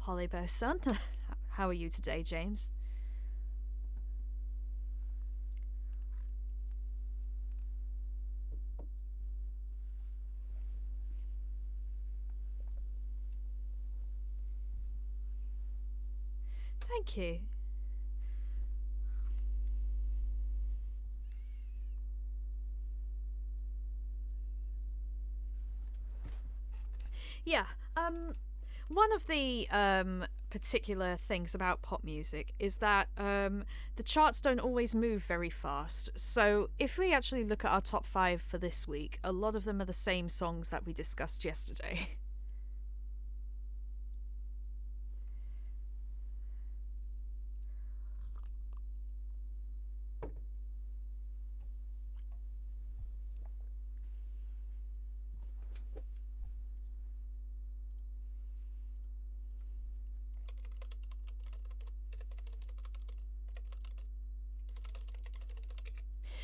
Hollybear Sun. How are you today, James? Thank you. Yeah, one of the particular things about pop music is that the charts don't always move very fast. So if we actually look at our top five for this week, a lot of them are the same songs that we discussed yesterday.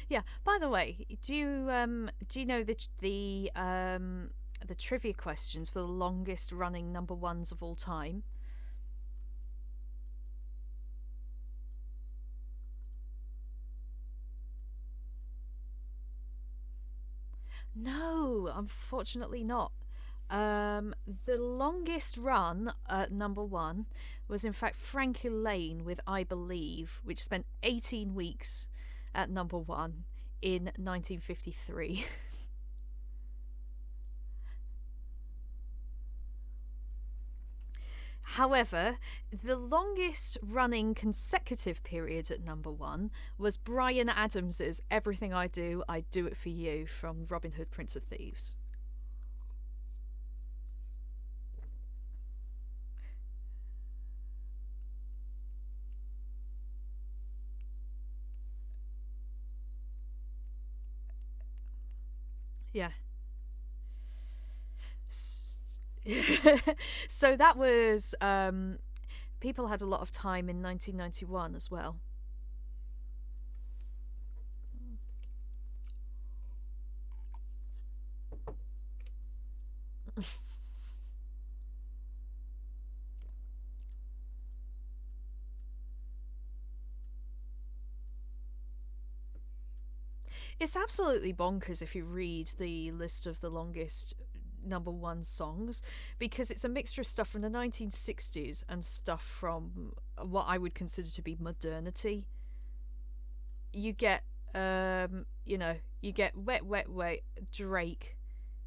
Yeah. By the way, do you know the trivia questions for the longest running number ones of all time? No, unfortunately not. The longest run at number one was in fact Frankie Lane with "I Believe," which spent 18 weeks at number one in 1953. However, the longest running consecutive period at number one was Brian Adams's "Everything I Do It For You" from Robin Hood, Prince of Thieves. Yeah. So that was people had a lot of time in 1991 as well. It's absolutely bonkers if you read the list of the longest number one songs, because it's a mixture of stuff from the 1960s and stuff from what I would consider to be modernity. You get you get Wet Wet Wet, Drake,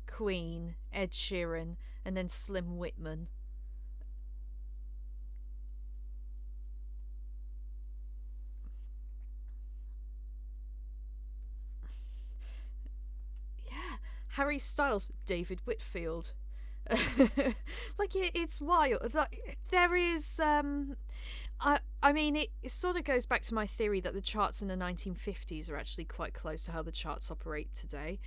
Queen, Ed Sheeran, and then Slim Whitman. Yeah, Harry Styles, David Whitfield. Like it's wild. There is I mean it sort of goes back to my theory that the charts in the 1950s are actually quite close to how the charts operate today.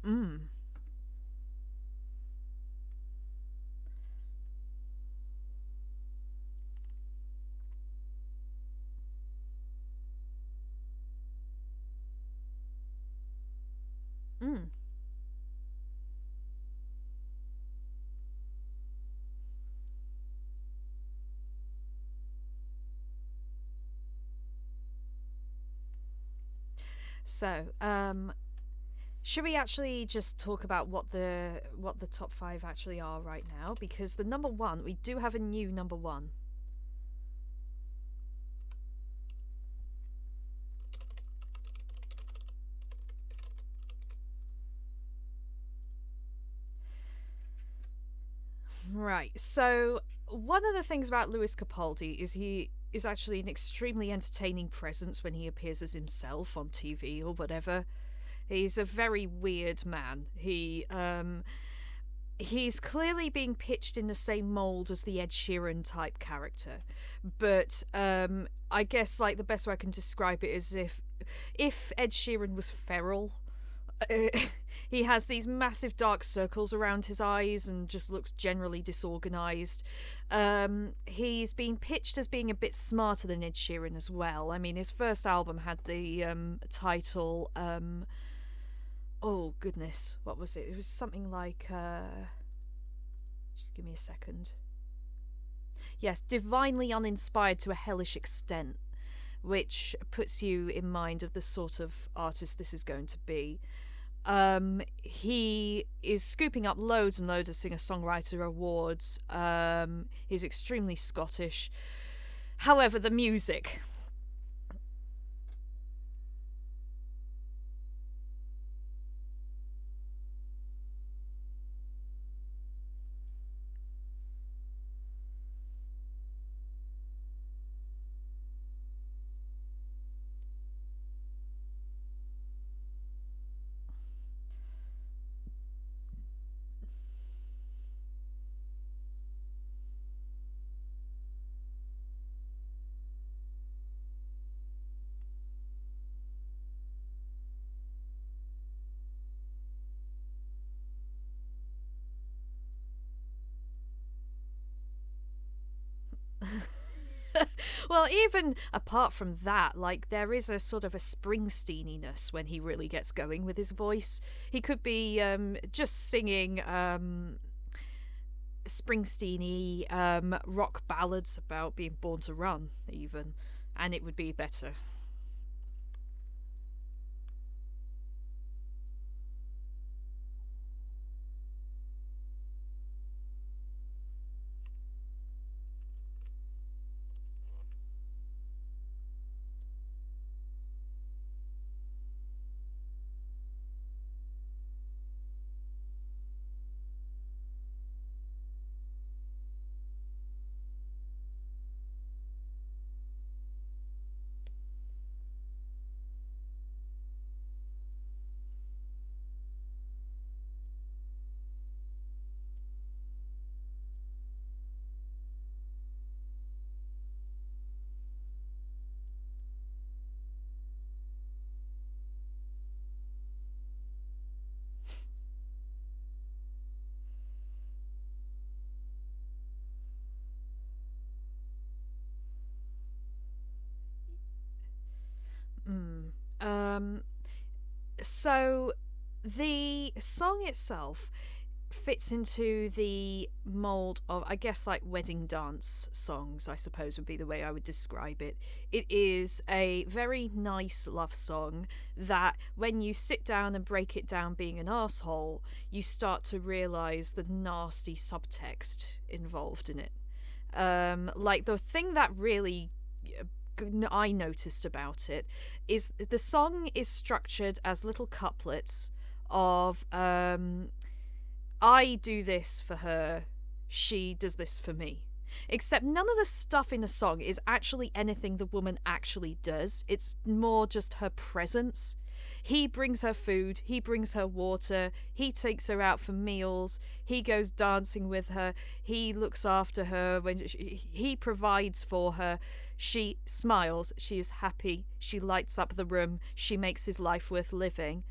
Mm. Mm. So, should we actually just talk about what the top five actually are right now? Because the number one, we do have a new number one. Right. So one of the things about Lewis Capaldi is he is actually an extremely entertaining presence when he appears as himself on TV or whatever. He's a very weird man. He's clearly being pitched in the same mold as the Ed Sheeran type character, but I guess like the best way I can describe it is if Ed Sheeran was feral. He has these massive dark circles around his eyes and just looks generally disorganized. He's been pitched as being a bit smarter than Ed Sheeran as well. I mean, his first album had the title Oh goodness, what was it? It was something like just give me a second. Yes, divinely uninspired to a hellish extent, which puts you in mind of the sort of artist this is going to be. He is scooping up loads and loads of singer-songwriter awards. He's extremely Scottish. However, the music. Well, even apart from that, like, there is a sort of a Springsteeniness when he really gets going with his voice. He could be just singing Springsteeny rock ballads about being born to run, even, and it would be better. Mm. So the song itself fits into the mold of, I guess, like wedding dance songs, I suppose would be the way I would describe it. It is a very nice love song that when you sit down and break it down being an asshole, you start to realise the nasty subtext involved in it. Like, the thing that really I noticed about it is the song is structured as little couplets of I do this for her, she does this for me. Except none of the stuff in the song is actually anything the woman actually does. It's more just her presence. He brings her food, he brings her water, he takes her out for meals, he goes dancing with her, he looks after her, he provides for her. She smiles, she is happy, she lights up the room, she makes his life worth living.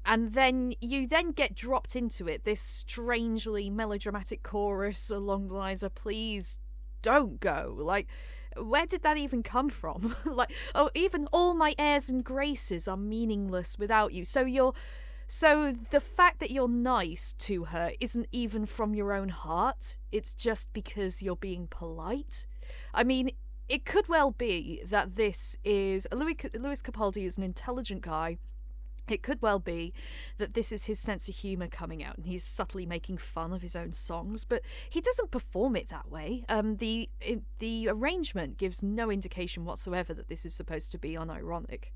And then you then get dropped into it, this strangely melodramatic chorus along the lines of "please don't go." Like, where did that even come from? Like, oh, even all my airs and graces are meaningless without you. So the fact that you're nice to her isn't even from your own heart. It's just because you're being polite. I mean, it could well be that this is Lewis Capaldi is an intelligent guy. It could well be that this is his sense of humour coming out and he's subtly making fun of his own songs, but he doesn't perform it that way. The arrangement gives no indication whatsoever that this is supposed to be unironic.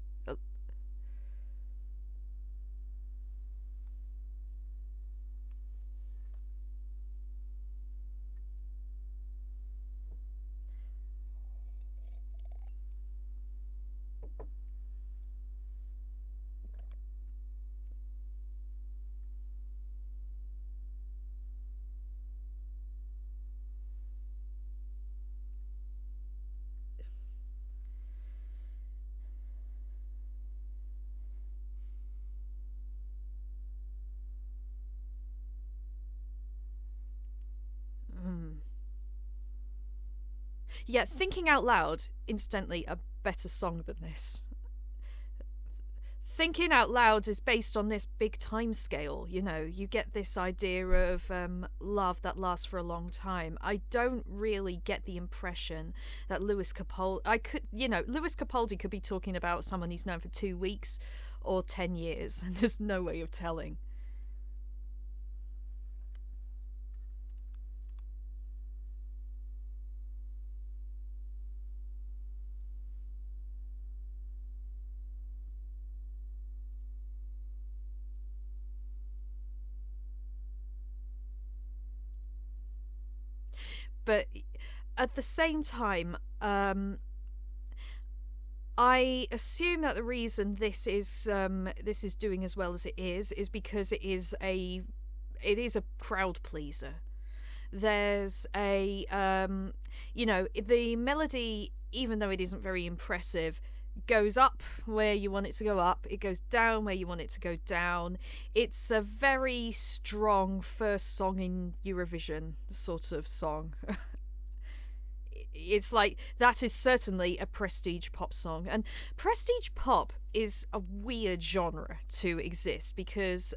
Yeah, thinking out loud, instantly a better song than this. Thinking Out Loud is based on this big time scale. You know, you get this idea of love that lasts for a long time. I don't really get the impression that Lewis Capaldi. Lewis Capaldi could be talking about someone he's known for 2 weeks or 10 years, and there's no way of telling. But at the same time, I assume that the reason this is doing as well as it is because it is a crowd pleaser. There's the melody, even though it isn't very impressive, goes up where you want it to go up, it goes down where you want it to go down. It's a very strong first song in Eurovision sort of song. It's like, that is certainly a prestige pop song, and prestige pop is a weird genre to exist because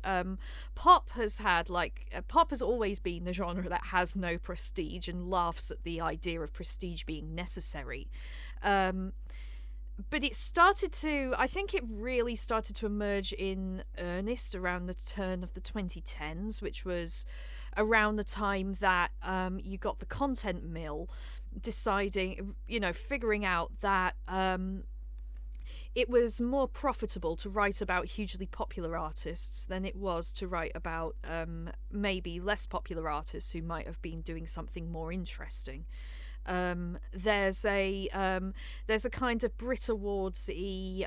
pop has always been the genre that has no prestige and laughs at the idea of prestige being necessary. But I think it really started to emerge in earnest around the turn of the 2010s, which was around the time that you got the content mill deciding, figuring out that it was more profitable to write about hugely popular artists than it was to write about maybe less popular artists who might have been doing something more interesting. There's a kind of Brit Awards-y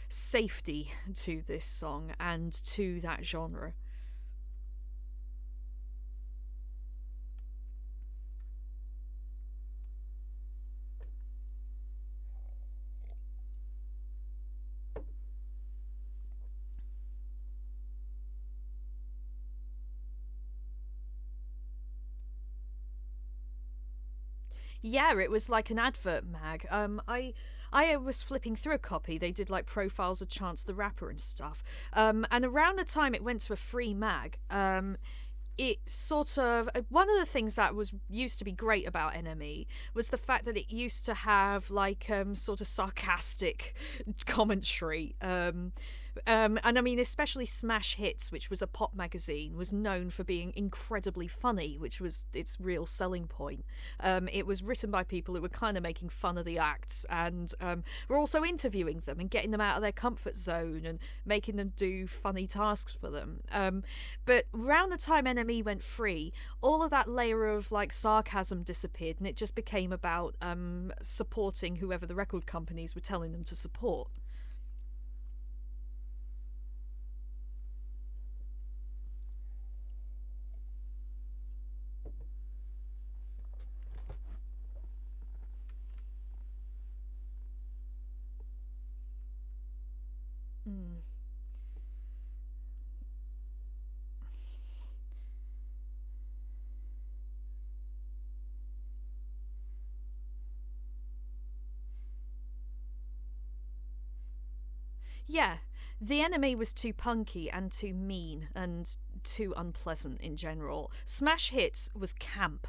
safety to this song and to that genre. Yeah, it was like an advert mag. I was flipping through a copy. They did like profiles of Chance the Rapper and stuff. And around the time it went to a free mag, it sort of, one of the things that was used to be great about NME was the fact that it used to have like sort of sarcastic commentary. And I mean, especially Smash Hits, which was a pop magazine, was known for being incredibly funny, which was its real selling point. It was written by people who were kind of making fun of the acts and were also interviewing them and getting them out of their comfort zone and making them do funny tasks for them. But around the time NME went free, all of that layer of like sarcasm disappeared, and it just became about supporting whoever the record companies were telling them to support. Mm. Yeah, the enemy was too punky and too mean and too unpleasant in general. Smash Hits was camp.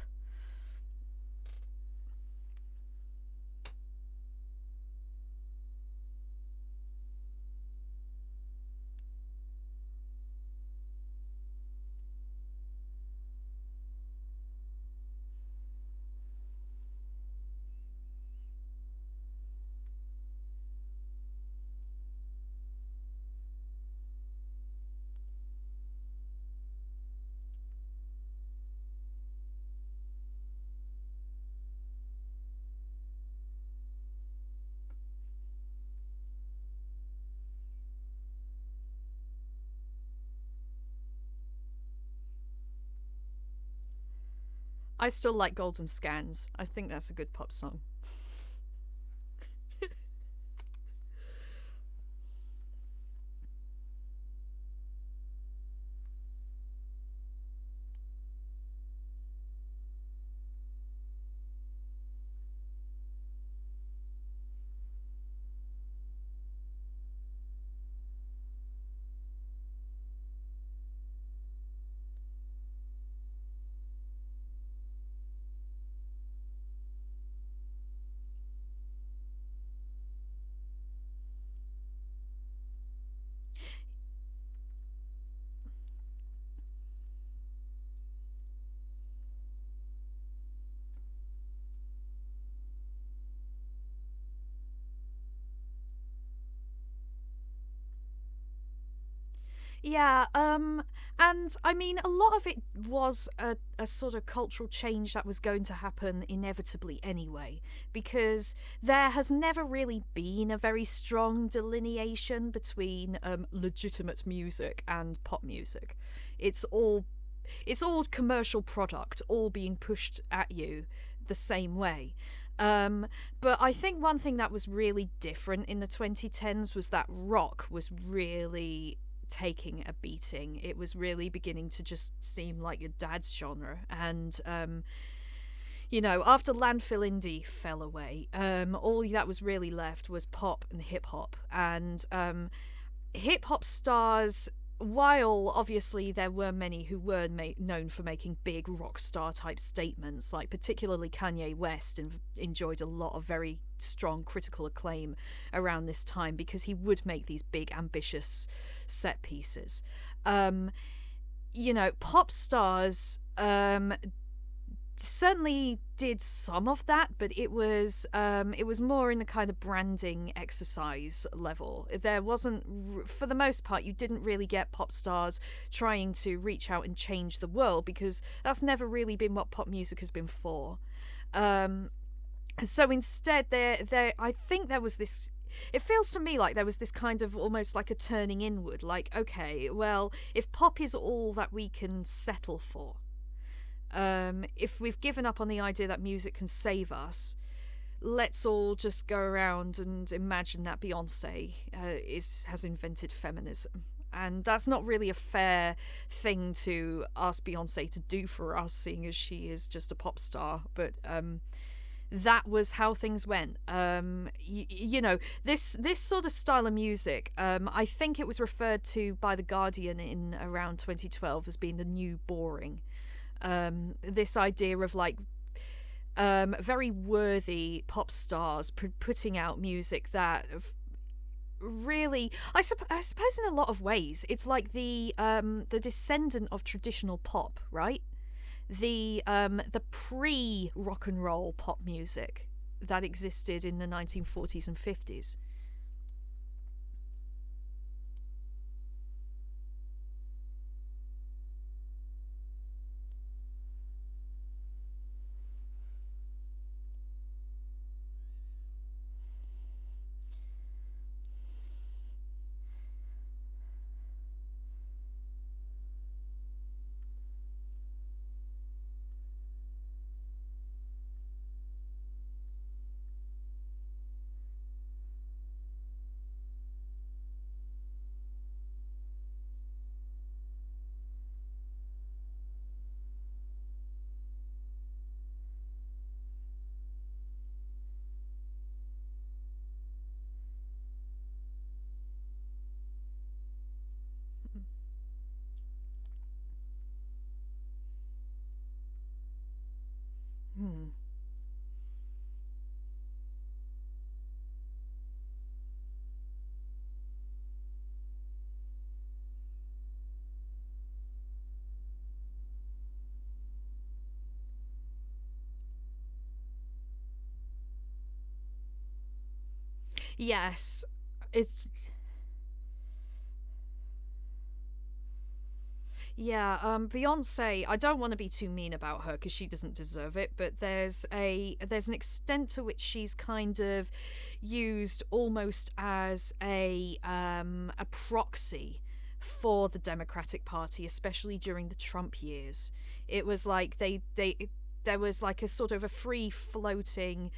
I still like Golden Scans. I think that's a good pop song. Yeah, and I mean, a lot of it was a sort of cultural change that was going to happen inevitably anyway, because there has never really been a very strong delineation between legitimate music and pop music. It's all it's all commercial product, all being pushed at you the same way. Um, but I think one thing that was really different in the 2010s was that rock was really taking a beating. It was really beginning to just seem like your dad's genre. And, after landfill indie fell away, all that was really left was pop and hip hop. And hip hop stars, while obviously there were many who were known for making big rock star type statements, like particularly Kanye West enjoyed a lot of very strong critical acclaim around this time because he would make these big ambitious set pieces. Pop stars certainly did some of that, but it was more in the kind of branding exercise level. There wasn't, for the most part, you didn't really get pop stars trying to reach out and change the world, because that's never really been what pop music has been for. So instead, I think there was this. It feels to me like there was this kind of almost like a turning inward, like, okay, well, if pop is all that we can settle for, if we've given up on the idea that music can save us, let's all just go around and imagine that Beyonce has invented feminism. And that's not really a fair thing to ask Beyonce to do for us, seeing as she is just a pop star. But that was how things went. This sort of style of music, I think it was referred to by The Guardian in around 2012 as being the new boring. This idea of like very worthy pop stars putting out music that really, I suppose in a lot of ways, it's like the descendant of traditional pop, right? The pre rock and roll pop music that existed in the 1940s and 50s. Hmm. Yes, it's yeah. Beyonce. I don't want to be too mean about her because she doesn't deserve it. But there's an extent to which she's kind of used almost as a proxy for the Democratic Party, especially during the Trump years. It was like they there was like a sort of a free floating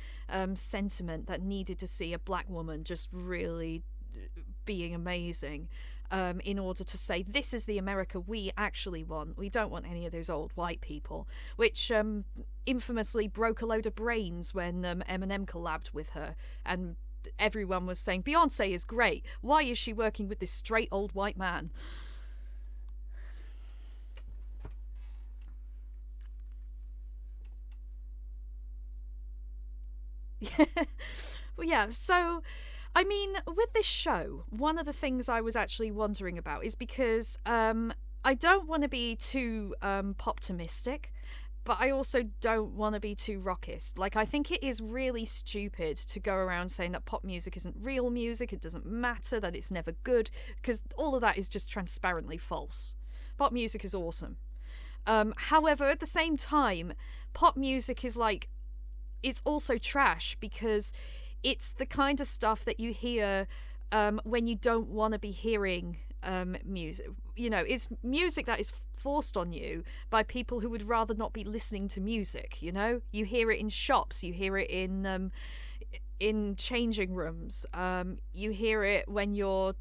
sentiment that needed to see a black woman just really being amazing, in order to say this is the America we actually want. We don't want any of those old white people, which infamously broke a load of brains when Eminem collabed with her, and everyone was saying Beyonce is great. Why is she working with this straight old white man? Well, yeah, so I mean, with this show, one of the things I was actually wondering about is because I don't want to be too optimistic, but I also don't want to be too rockist. Like, I think it is really stupid to go around saying that pop music isn't real music, it doesn't matter, that it's never good, because all of that is just transparently false. Pop music is awesome. However, at the same time, pop music is like, it's also trash because it's the kind of stuff that you hear when you don't want to be hearing music. You know, it's music that is forced on you by people who would rather not be listening to music. You know, you hear it in shops, you hear it in changing rooms, you hear it when you're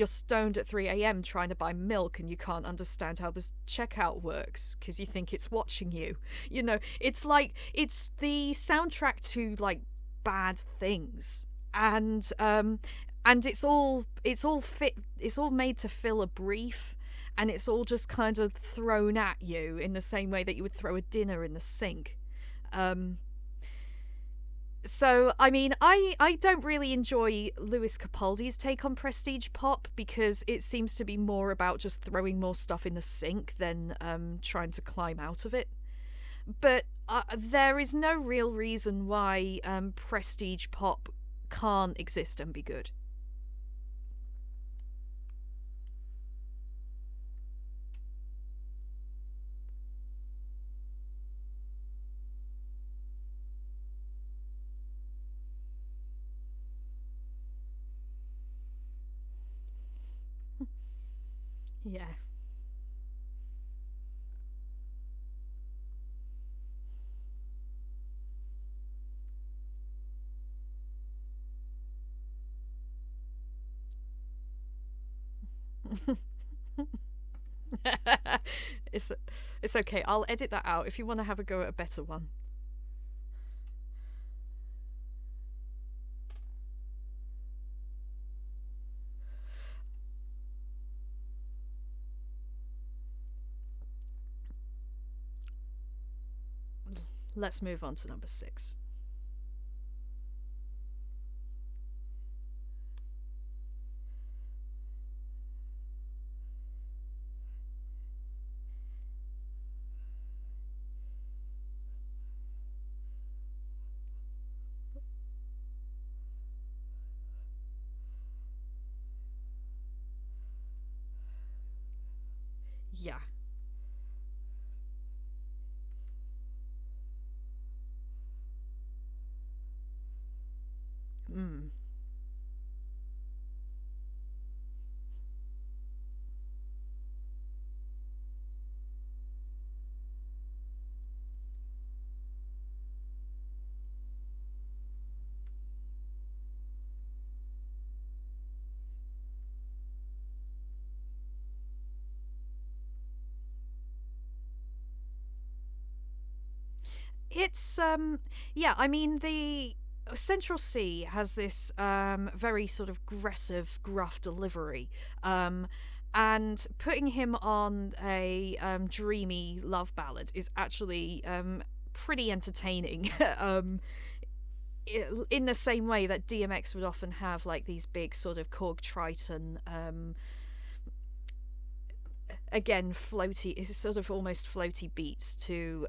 stoned at 3 a.m. trying to buy milk and you can't understand how this checkout works because you think it's watching you. You know, it's like, it's the soundtrack to like bad things, and it's all made to fill a brief, and it's all just kind of thrown at you in the same way that you would throw a dinner in the sink. So, I mean, I don't really enjoy Lewis Capaldi's take on prestige pop because it seems to be more about just throwing more stuff in the sink than trying to climb out of it. But there is no real reason why prestige pop can't exist and be good. Yeah. it's it's okay. I'll edit that out if you want to have a go at a better one. Let's move on to number 6. Yeah. Mm. It's yeah, I mean, the Central C has this very sort of aggressive, gruff delivery. And putting him on a dreamy love ballad is actually pretty entertaining. In the same way that DMX would often have like these big sort of Korg Triton again floaty, is sort of almost floaty beats to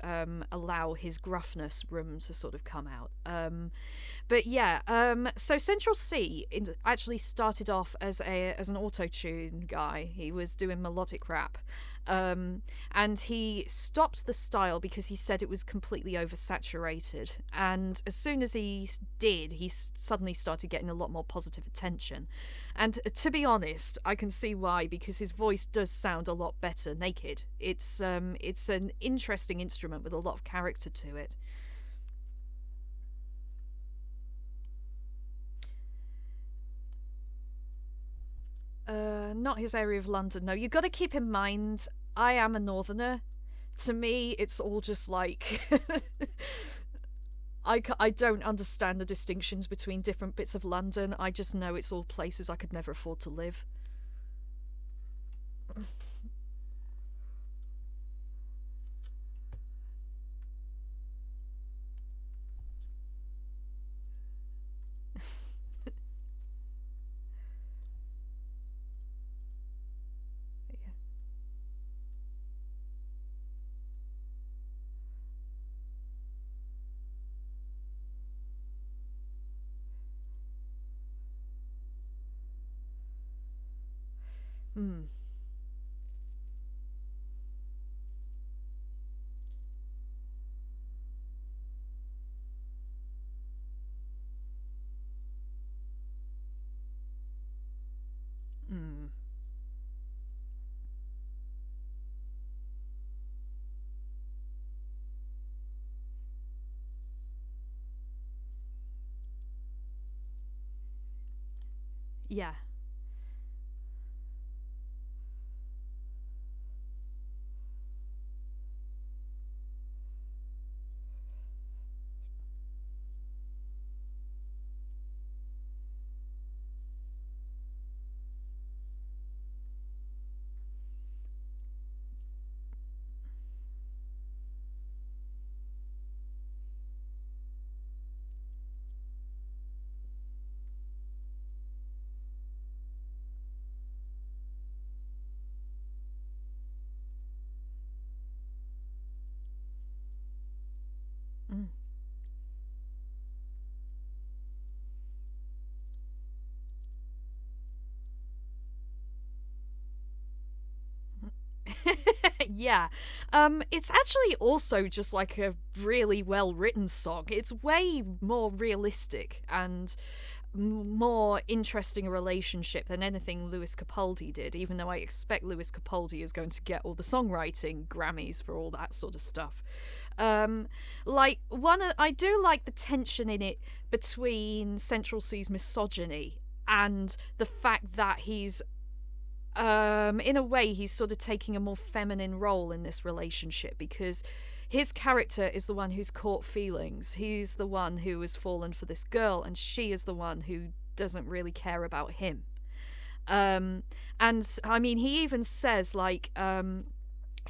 allow his gruffness room to sort of come out. But yeah, so Central C actually started off as an auto-tune guy. He was doing melodic rap. And he stopped the style because he said it was completely oversaturated. And as soon as he did, he suddenly started getting a lot more positive attention. And to be honest, I can see why, because his voice does sound a lot better naked. It's an interesting instrument with a lot of character to it. Not his area of London. No, you got to keep in mind, I am a northerner. To me, it's all just like I don't understand the distinctions between different bits of London. I just know it's all places I could never afford to live. Mm. Mm. Yeah. Mm. Yeah. It's actually also just like a really well written song. It's way more realistic and more interesting a relationship than anything Lewis Capaldi did, even though I expect Lewis Capaldi is going to get all the songwriting Grammys for all that sort of stuff. Um, I do like the tension in it between Central C's misogyny and the fact that he's in a way he's sort of taking a more feminine role in this relationship because his character is the one who's caught feelings. He's the one who has fallen for this girl, and she is the one who doesn't really care about him. Um, and I mean, he even says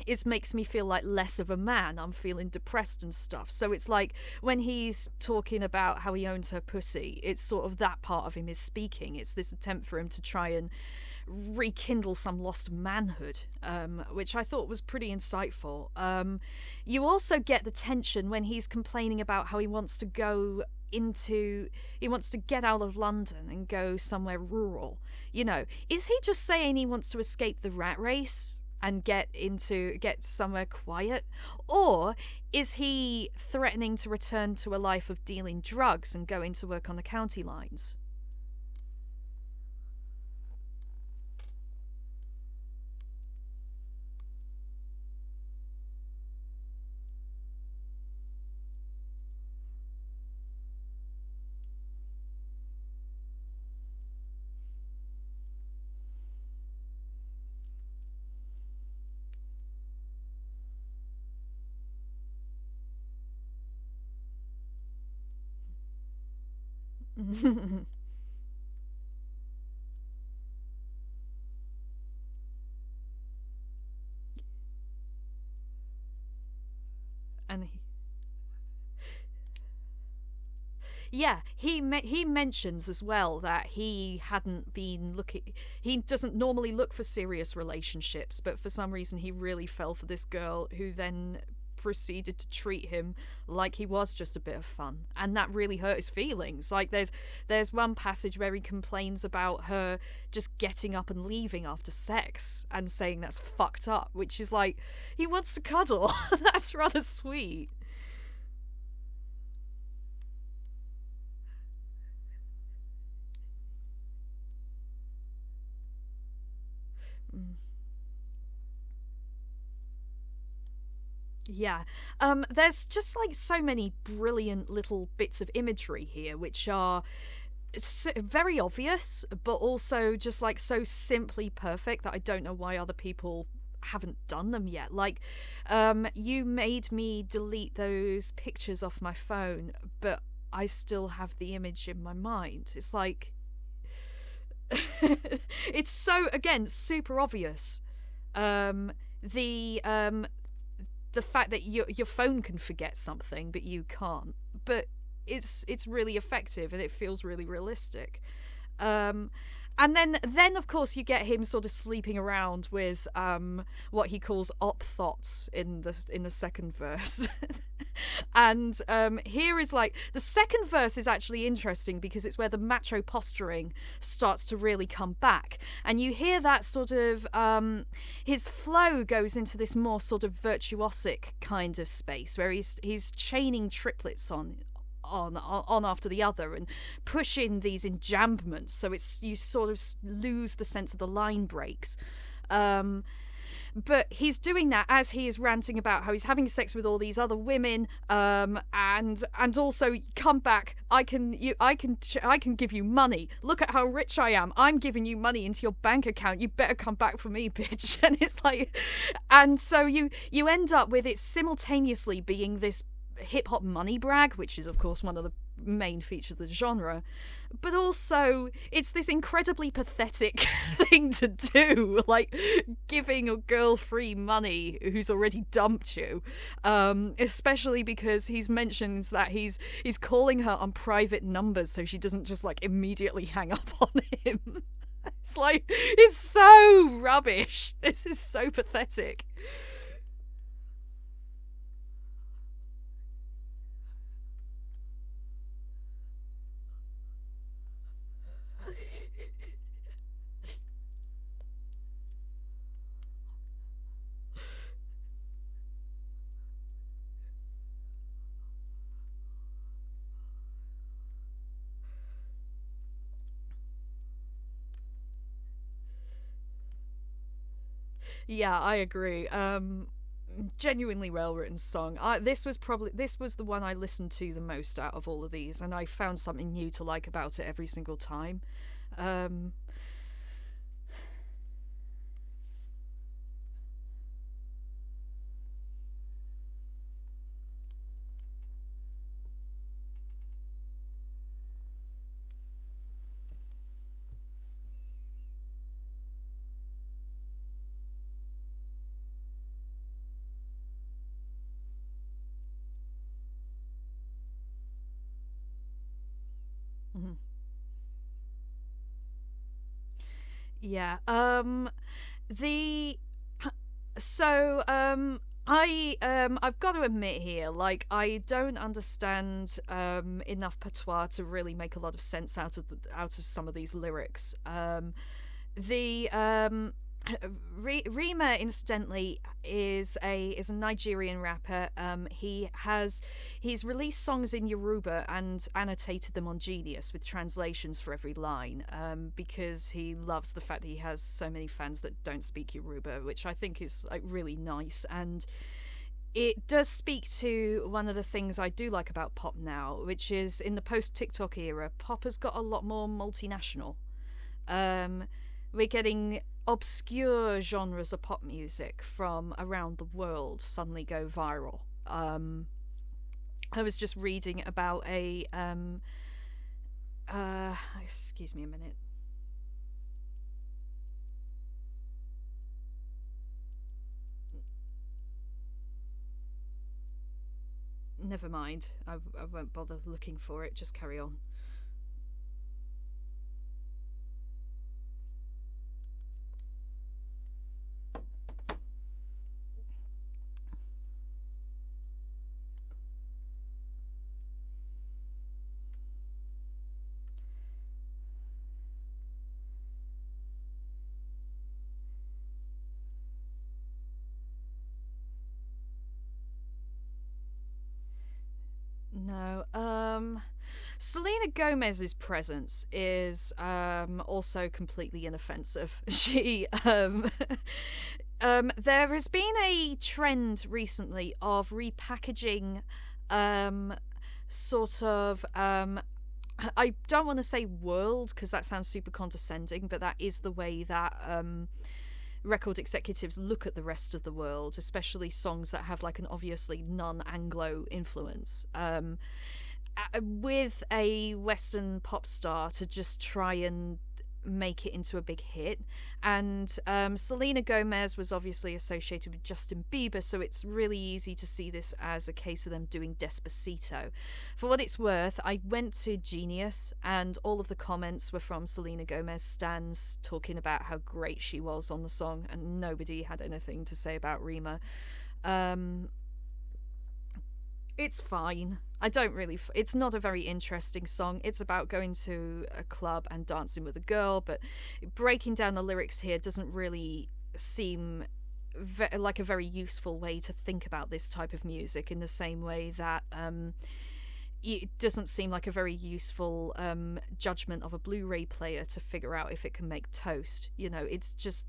it makes me feel like less of a man. I'm feeling depressed and stuff. So it's like when he's talking about how he owns her pussy, it's sort of that part of him is speaking. It's this attempt for him to try and rekindle some lost manhood, which I thought was pretty insightful. You also get the tension when he's complaining about how he wants to get out of London and go somewhere rural. Is he just saying he wants to escape the rat race and get somewhere quiet? Or is he threatening to return to a life of dealing drugs and going to work on the county lines? and he, Yeah, he mentions as well that he hadn't been looking. He doesn't normally look for serious relationships, but for some reason he really fell for this girl who then proceeded to treat him like he was just a bit of fun, and that really hurt his feelings. Like there's one passage where he complains about her just getting up and leaving after sex and saying that's fucked up, which is like he wants to cuddle. That's rather sweet. Mm. Yeah. There's just like so many brilliant little bits of imagery here, which are very obvious, but also just like so simply perfect that I don't know why other people haven't done them yet. Like, you made me delete those pictures off my phone, but I still have the image in my mind. It's like, it's so, again, super obvious. The the fact that your phone can forget something but you can't, but it's really effective and it feels really realistic. um and then of course you get him sort of sleeping around with what he calls op thoughts in the second verse. And here is like the second verse is actually interesting because it's where the macho posturing starts to really come back, and you hear that sort of his flow goes into this more sort of virtuosic kind of space where he's chaining triplets on after the other and pushing these enjambments, so it's you sort of lose the sense of the line breaks. But he's doing that as he is ranting about how he's having sex with all these other women, and also come back. I can give you money. Look at how rich I am. I'm giving you money into your bank account. You better come back for me, bitch. And it's like, and so you end up with it simultaneously being this hip hop money brag, which is of course one of the main features of the genre, but also it's this incredibly pathetic thing to do, like giving a girl free money who's already dumped you, especially because he mentions that he's calling her on private numbers so she doesn't just like immediately hang up on him. It's like, it's so rubbish. This is so pathetic. Yeah, I agree. Genuinely well written song. This was the one I listened to the most out of all of these, and I found something new to like about it every single time. Um, mhm. Yeah. The so I've got to admit here, like I don't understand enough patois to really make a lot of sense out of some of these lyrics. The Rima, incidentally, is a Nigerian rapper. He's released songs in Yoruba and annotated them on Genius with translations for every line, because he loves the fact that he has so many fans that don't speak Yoruba, which I think is like really nice. And it does speak to one of the things I do like about pop now, which is in the post TikTok era, pop has got a lot more multinational. Um, we're getting obscure genres of pop music from around the world suddenly go viral. I was just reading about excuse me a minute. Never mind. I won't bother looking for it. Just carry on. No. Selena Gomez's presence is also completely inoffensive. She there has been a trend recently of repackaging sort of I don't want to say world because that sounds super condescending, but that is the way that record executives look at the rest of the world, especially songs that have like an obviously non-Anglo influence, with a Western pop star to just try and make it into a big hit. And Selena Gomez was obviously associated with Justin Bieber, so it's really easy to see this as a case of them doing Despacito. For what it's worth, I went to Genius and all of the comments were from Selena Gomez stans talking about how great she was on the song, and nobody had anything to say about Rima. It's fine. I don't really. It's not a very interesting song. It's about going to a club and dancing with a girl, but breaking down the lyrics here doesn't really seem like a very useful way to think about this type of music, in the same way that it doesn't seem like a very useful judgment of a Blu-ray player to figure out if it can make toast. You know, it's just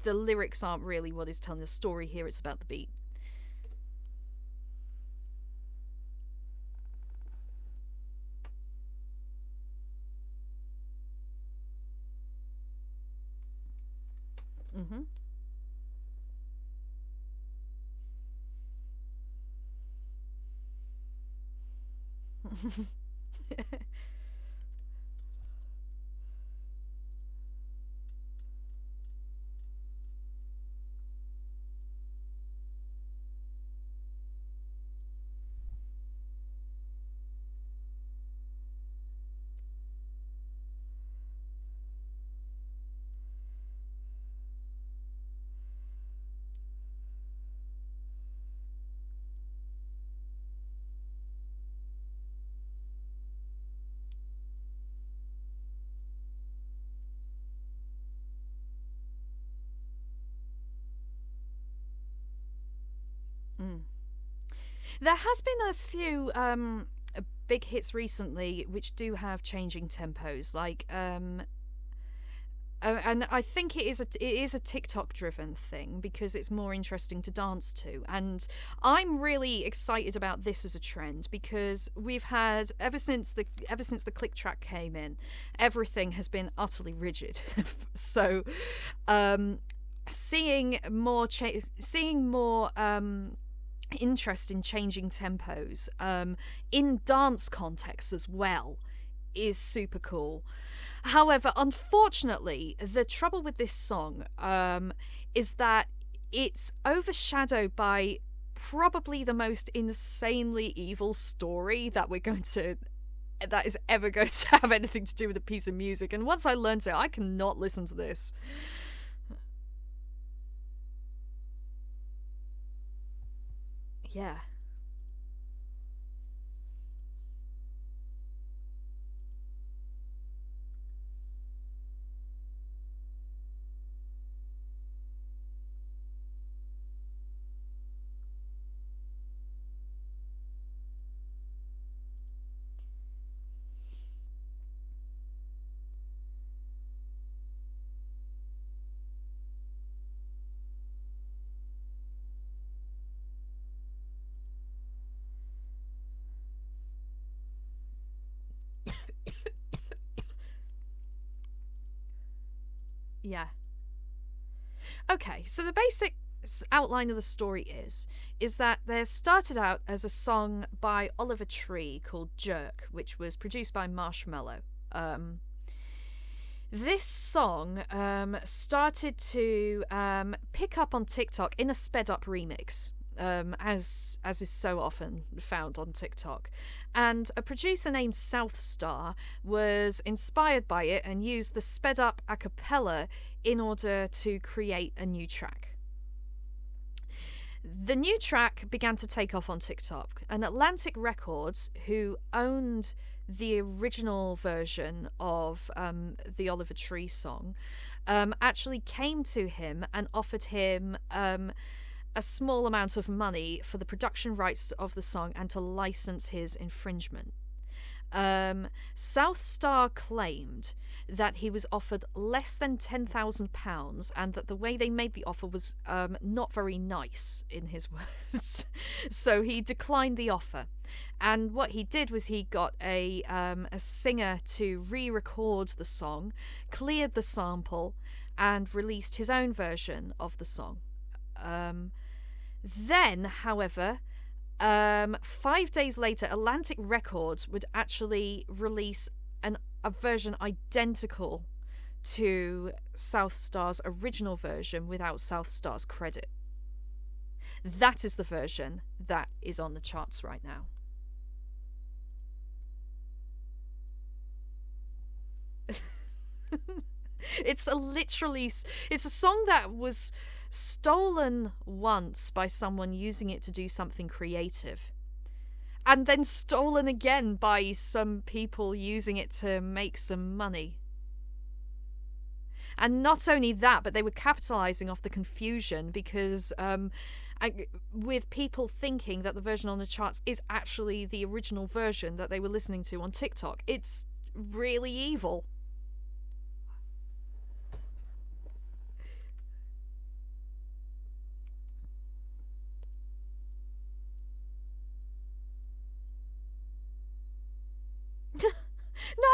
the lyrics aren't really what is telling the story here. It's about the beat. Mm-hmm. Mm. There has been a few big hits recently which do have changing tempos, like and I think it is a TikTok driven thing because it's more interesting to dance to, and I'm really excited about this as a trend because we've had ever since the click track came in, everything has been utterly rigid. So seeing more interest in changing tempos in dance contexts as well is super cool. However, unfortunately, the trouble with this song is that it's overshadowed by probably the most insanely evil story that is ever going to have anything to do with a piece of music. And once I learned it, I cannot listen to this. Yeah. Yeah. Okay, so the basic outline of the story is that there started out as a song by Oliver Tree called Jerk, which was produced by Marshmello. This song started to pick up on TikTok in a sped up remix. As is so often found on TikTok. And a producer named South Star was inspired by it and used the sped up a cappella in order to create a new track. The new track began to take off on TikTok, and Atlantic Records, who owned the original version of the Oliver Tree song, actually came to him and offered him a small amount of money for the production rights of the song and to license his infringement. South Star claimed that he was offered less than £10,000 and that the way they made the offer was not very nice, in his words. So he declined the offer. And what he did was he got a singer to re-record the song, cleared the sample, and released his own version of the song. Then, however, 5 days later, Atlantic Records would actually release a version identical to South Star's original version without South Star's credit. That is the version that is on the charts right now. It's a song that was stolen once by someone using it to do something creative. and then stolen again by some people using it to make some money. And not only that, but they were capitalizing off the confusion because with people thinking that the version on the charts is actually the original version that they were listening to on TikTok. It's really evil.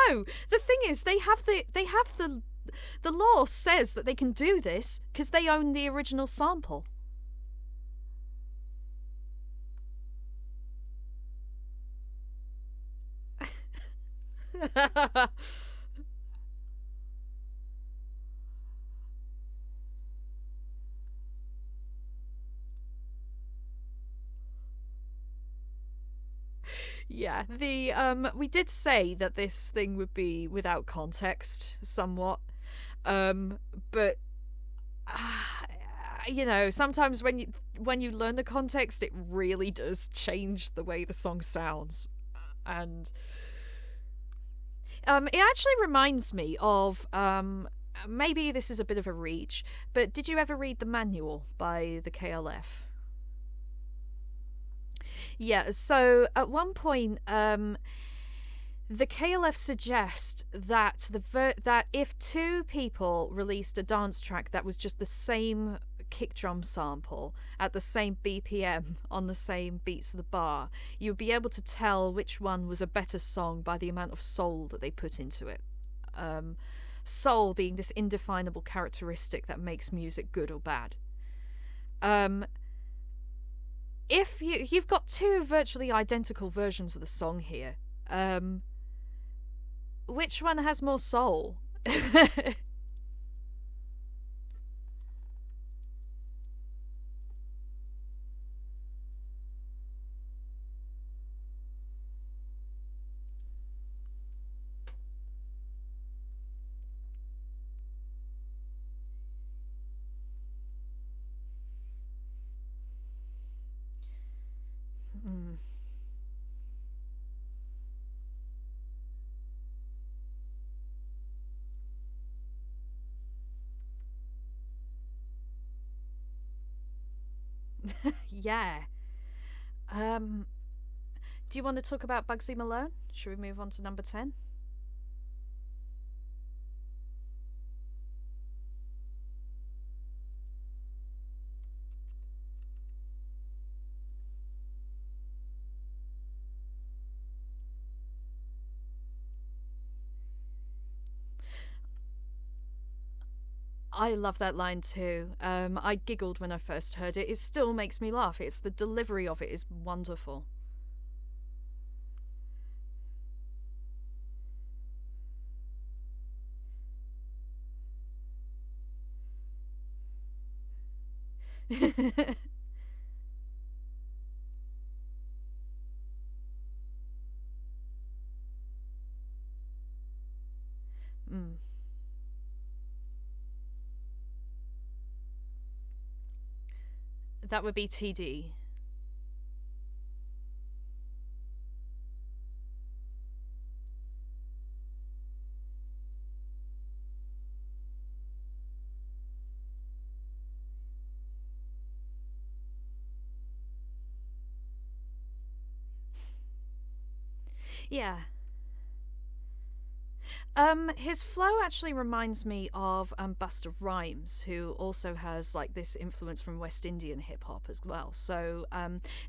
No, the thing is, the law says that they can do this because they own the original sample. Yeah, the we did say that this thing would be without context somewhat. But you know, sometimes when you learn the context, it really does change the way the song sounds. And it actually reminds me of maybe this is a bit of a reach, but did you ever read the manual by the KLF? Yeah, so at one point, the KLF suggest that that if two people released a dance track that was just the same kick drum sample at the same BPM on the same beats of the bar, you'd be able to tell which one was a better song by the amount of soul that they put into it. Soul being this indefinable characteristic that makes music good or bad. If you've got two virtually identical versions of the song here, which one has more soul? Yeah. Do you want to talk about Bugzy Malone? Should we move on to number 10? I love that line too. I giggled when I first heard it. It still makes me laugh. It's the delivery of it is wonderful. Mm. That would be Teedee. Yeah. His flow actually reminds me of Busta Rhymes, who also has like this influence from West Indian hip hop as well. So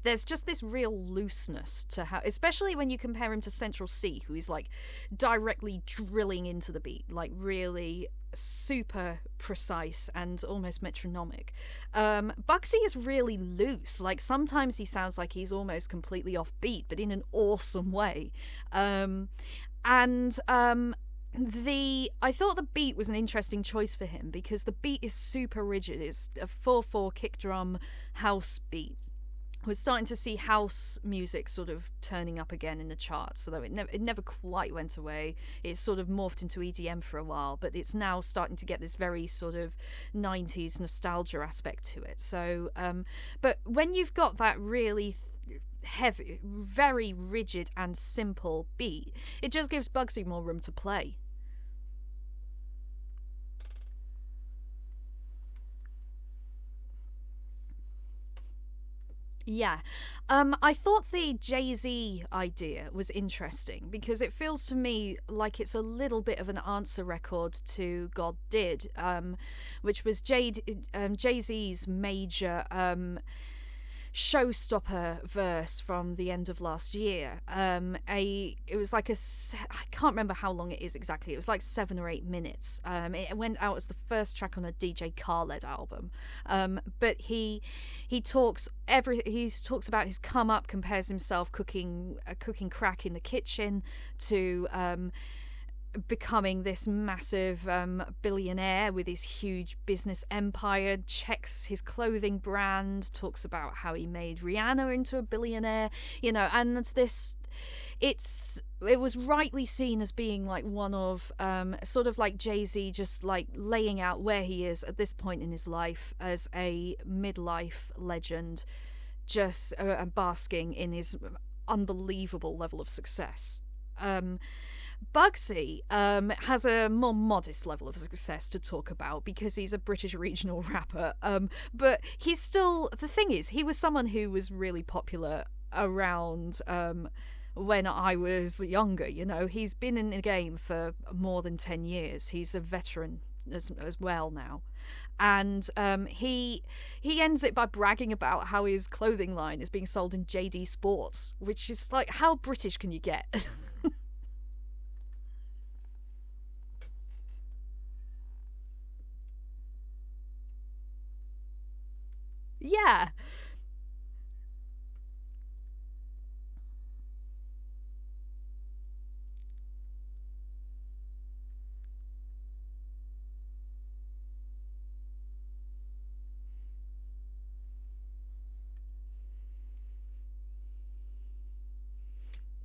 there's just this real looseness to how, especially when you compare him to Central C, who is like directly drilling into the beat, like really super precise and almost metronomic. Bugzy is really loose. Like sometimes he sounds like he's almost completely off beat, but in an awesome way. And I thought the beat was an interesting choice for him because the beat is super rigid. It's a 4/4 kick drum house beat. We're starting to see house music sort of turning up again in the charts, although it never quite went away. It sort of morphed into EDM for a while, but it's now starting to get this very sort of 90s nostalgia aspect to it. So, but when you've got that really heavy, very rigid and simple beat, it just gives Bugzy more room to play. Yeah. I thought the Jay-Z idea was interesting because it feels to me like it's a little bit of an answer record to God Did, which was Jay-Z's major showstopper verse from the end of last year. It was like I can't remember how long it is exactly. It was like 7 or 8 minutes. It went out as the first track on a DJ Khaled album. But he talks about his come up, compares himself cooking crack in the kitchen to becoming this massive billionaire with his huge business empire, checks his clothing brand, talks about how he made Rihanna into a billionaire, and it was rightly seen as being like one of sort of like Jay-Z just like laying out where he is at this point in his life as a midlife legend, just basking in his unbelievable level of success. Bugzy has a more modest level of success to talk about because he's a British regional rapper. But he's still, the thing is, he was someone who was really popular around when I was younger. He's been in the game for more than 10 years. He's a veteran as well now. And he ends it by bragging about how his clothing line is being sold in JD Sports, which is like, how British can you get? Yeah.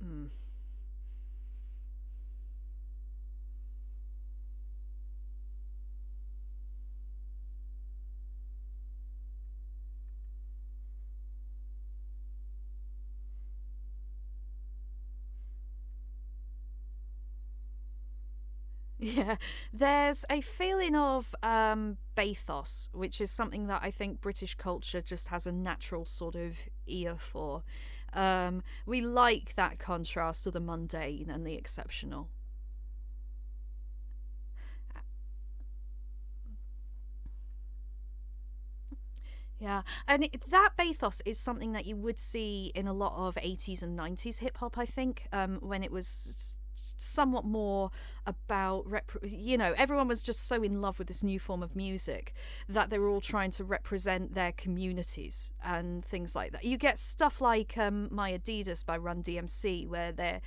Mm. Yeah, there's a feeling of bathos, which is something that I think British culture just has a natural sort of ear for. We like that contrast to the mundane and the exceptional. Yeah, and that bathos is something that you would see in a lot of 80s and 90s hip hop, I think, when it was somewhat more about everyone was just so in love with this new form of music that they were all trying to represent their communities and things like that. You get stuff like My Adidas by Run DMC, where they're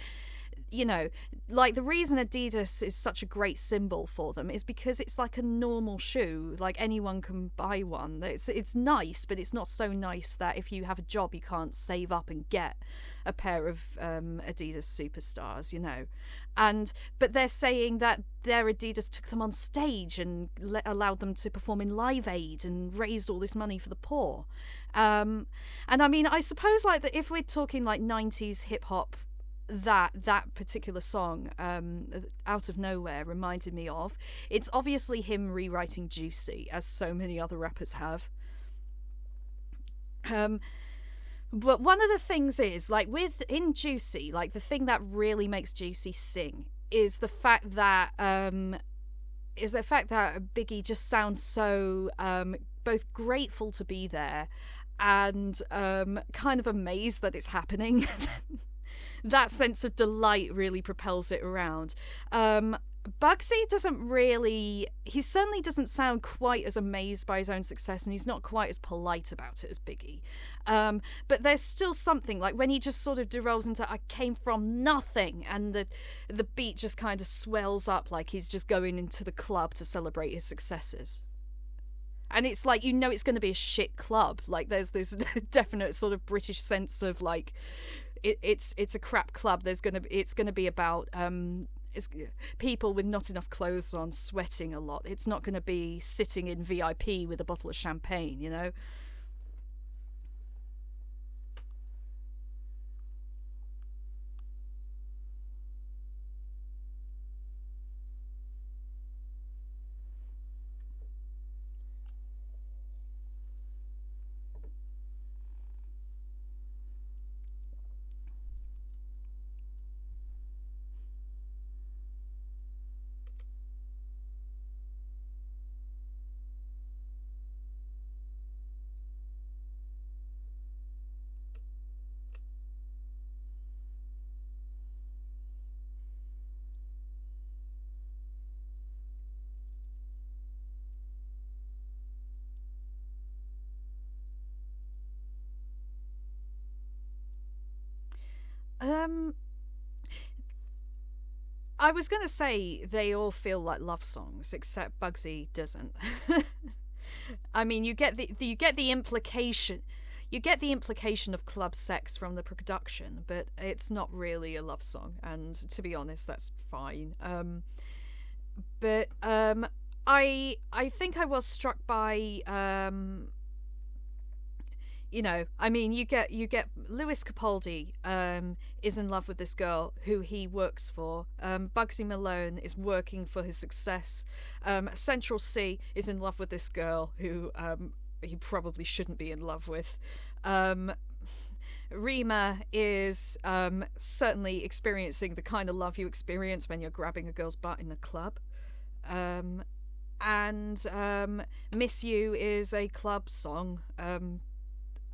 like, the reason Adidas is such a great symbol for them is because it's like a normal shoe, like anyone can buy one. It's nice, but it's not so nice that if you have a job you can't save up and get a pair of Adidas superstars, but they're saying that their Adidas took them on stage and allowed them to perform in Live Aid and raised all this money for the poor. And I mean, I suppose like that, if we're talking like 90s hip hop, that particular song, Out of Nowhere, reminded me of, it's obviously him rewriting Juicy, as so many other rappers have. But one of the things is, like, in Juicy, like, the thing that really makes Juicy sing is the fact that Biggie just sounds so both grateful to be there and kind of amazed that it's happening. That sense of delight really propels it around. Bugzy he certainly doesn't sound quite as amazed by his own success, and he's not quite as polite about it as Biggie. But there's still something, like when he just sort of derolls into I came from nothing, and the beat just kind of swells up like he's just going into the club to celebrate his successes. And it's like, it's going to be a shit club. Like, there's this definite sort of British sense of like, it's a crap club. It's gonna be about people with not enough clothes on sweating a lot. It's not gonna be sitting in VIP with a bottle of champagne, I was gonna say they all feel like love songs, except Bugzy doesn't. I mean, you get the implication. You get the implication of club sex from the production, but it's not really a love song, and to be honest, that's fine. But I think I was struck by I mean, you get Lewis Capaldi is in love with this girl who he works for. Bugzy Malone is working for his success. Central C is in love with this girl who he probably shouldn't be in love with. Rima is certainly experiencing the kind of love you experience when you're grabbing a girl's butt in the club. And Miss You is a club song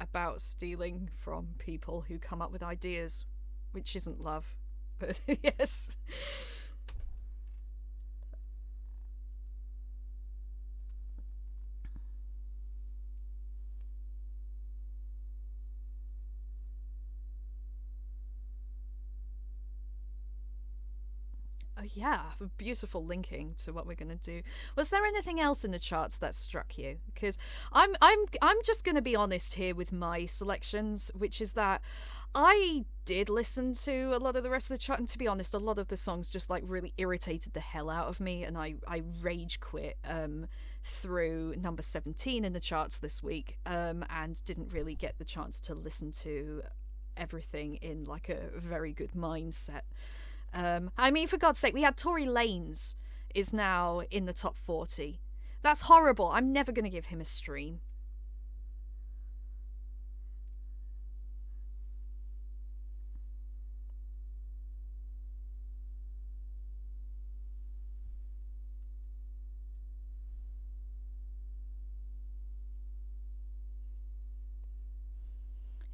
about stealing from people who come up with ideas, which isn't love, but yes. Oh yeah, beautiful linking to what we're going to do. Was there anything else in the charts that struck you? Because I'm just going to be honest here with my selections, which is that I did listen to a lot of the rest of the chart, and to be honest, a lot of the songs just like really irritated the hell out of me, and I rage quit through number 17 in the charts this week, and didn't really get the chance to listen to everything in like a very good mindset. I mean, for God's sake, we had Tory Lanez is now in the top 40. That's horrible. I'm never going to give him a stream.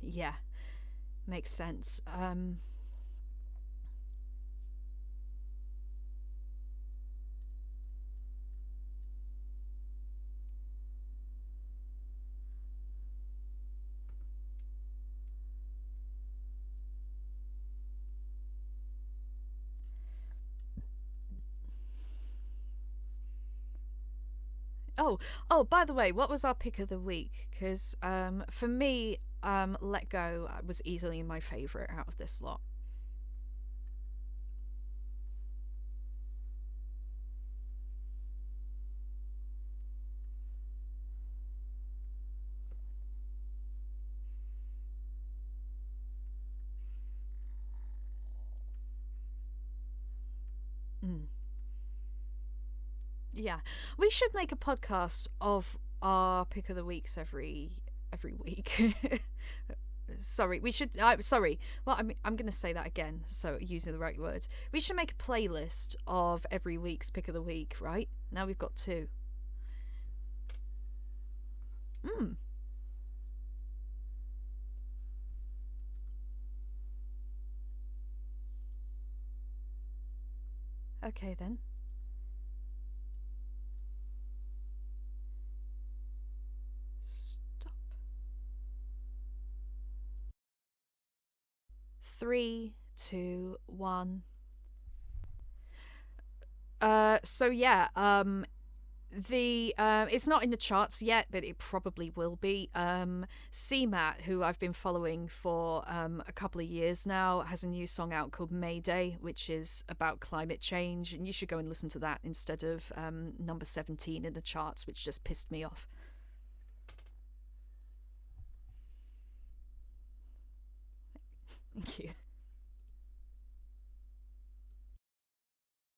Yeah, makes sense. Oh, by the way, what was our pick of the week? Because for me, Let Go was easily my favourite out of this lot. Mm. Yeah, we should make a podcast of our pick of the weeks every week. Sorry, we should. Sorry. Well, I'm going to say that again. So using the right words, we should make a playlist of every week's pick of the week. Right now, we've got two. Hmm. Okay then. Stop. 3, 2, 1. So yeah, the it's not in the charts yet, but it probably will be. CMAT, who I've been following for a couple of years now, has a new song out called Mayday, which is about climate change, and you should go and listen to that instead of number 17 in the charts, which just pissed me off. Thank you.